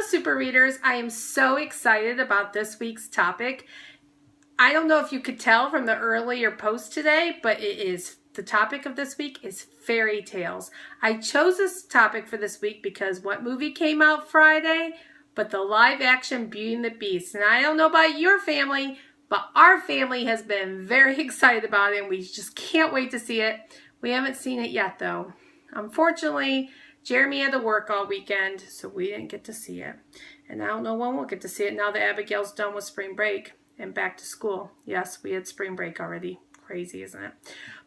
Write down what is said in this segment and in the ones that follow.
super readers. I am so excited about this week's topic. I don't know if you could tell from the earlier post today, but the topic of this week is fairy tales. I chose this topic for this week because what movie came out Friday? But the live action Beauty and the Beast. And I don't know about your family, but our family has been very excited about it and we just can't wait to see it. We haven't seen it yet though. Unfortunately, Jeremy had to work all weekend, so we didn't get to see it. And I don't know when we'll get to see it now that Abigail's done with spring break and back to school. Yes, we had spring break already. Crazy, isn't it?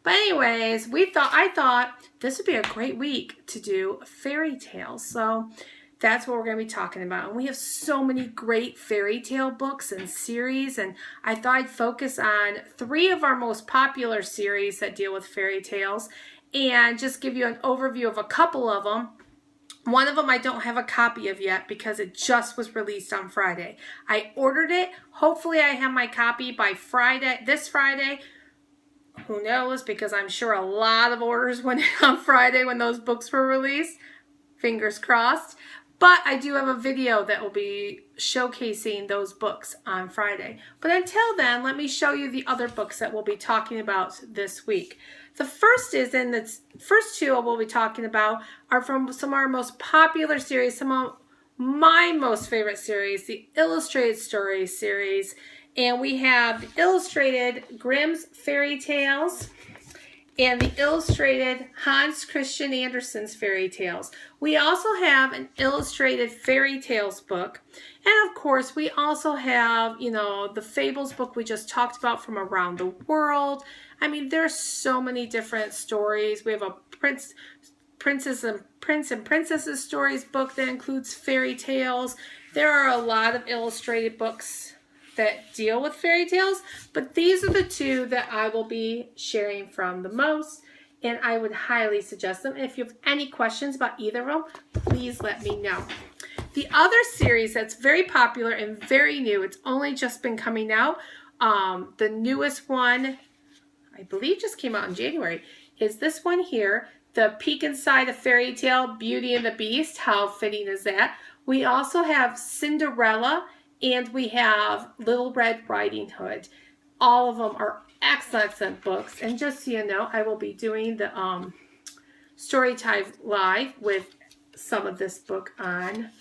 But anyways, I thought this would be a great week to do fairy tales. So that's what we're going to be talking about. And we have so many great fairy tale books and series. And I thought I'd focus on 3 of our most popular series that deal with fairy tales and just give you an overview of a couple of them. One of them I don't have a copy of yet because it just was released on Friday. I ordered it. Hopefully I have my copy by this Friday. Who knows, because I'm sure a lot of orders went in on Friday when those books were released. Fingers crossed. But I do have a video that will be showcasing those books on Friday. But until then, let me show you the other books that we'll be talking about this week. The first first 2 we'll be talking about are from some of our most popular series, some of my most favorite series, the Illustrated Stories series. And we have the illustrated Grimm's Fairy Tales and the illustrated Hans Christian Andersen's Fairy Tales. We also have an illustrated fairy tales book. And of course, we also have, the Fables book we just talked about from around the world. I mean, there's so many different stories. We have a Prince and Princesses stories book that includes fairy tales. There are a lot of illustrated books that deal with fairy tales, but these are the 2 that I will be sharing from the most, and I would highly suggest them. If you have any questions about either of them, please let me know. The other series that's very popular and very new, it's only just been coming out, the newest one, I believe just came out in January, is this one here, The Peek Inside a Fairy Tale, Beauty and the Beast. How fitting is that? We also have Cinderella, and we have Little Red Riding Hood. All of them are excellent books. And just so you know, I will be doing the Storytime Live with some of this book on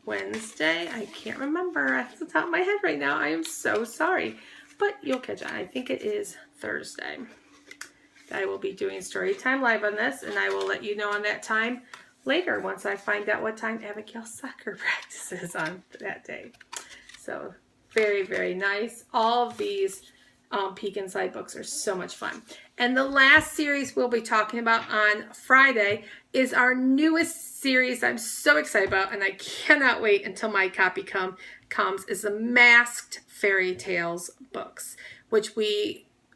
Wednesday. I can't remember off the top of my head right now. I am so sorry. But you'll catch on. I think it is Thursday. I will be doing Storytime Live on this, and I will let you know on that time later once I find out what time Abigail's soccer practice is on that day. So very, very nice. All of these Peek Inside books are so much fun. And the last series we'll be talking about on Friday is our newest series I'm so excited about, and I cannot wait until my copy comes, is the Masked Fairy Tales books, which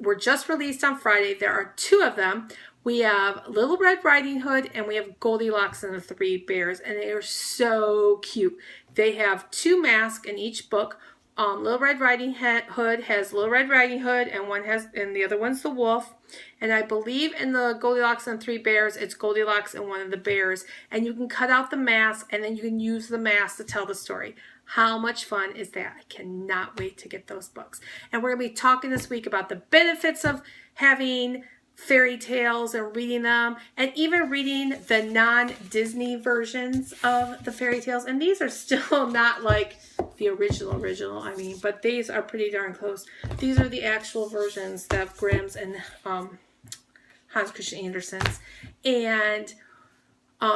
were just released on Friday. There are 2 of them. We have Little Red Riding Hood and we have Goldilocks and the 3 Bears, and they are so cute. They have 2 masks in each book. Little Red Riding Hood has Little Red Riding Hood, and the other one's the wolf. And I believe in the Goldilocks and 3 Bears, it's Goldilocks and one of the bears. And you can cut out the mask, and then you can use the mask to tell the story. How much fun is that? I cannot wait to get those books. And we're going to be talking this week about the benefits of having fairy tales and reading them, and even reading the non-Disney versions of the fairy tales. And these are still not like the original, I mean, but these are pretty darn close. These are the actual versions of Grimm's and Hans Christian Andersen's, and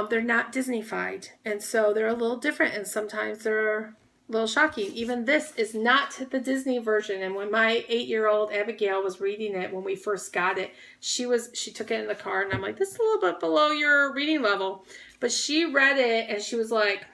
they're not Disney-fied, and so they're a little different, and sometimes they're a little shocking. Even this is not the Disney version. And when my 8-year-old Abigail was reading it when we first got it, she took it in the car, and I'm like, this is a little bit below your reading level. But she read it and she was like,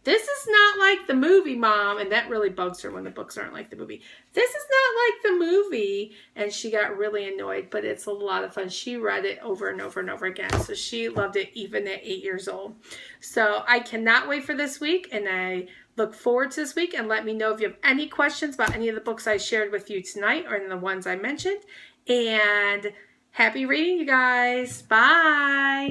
this is not like the movie, Mom. And that really bugs her when the books aren't like the movie. This is not like the movie. And she got really annoyed, but it's a lot of fun. She read it over and over and over again. So she loved it even at 8 years old. So I cannot wait for this week, and I look forward to this week. And let me know if you have any questions about any of the books I shared with you tonight or the ones I mentioned. And happy reading, you guys. Bye.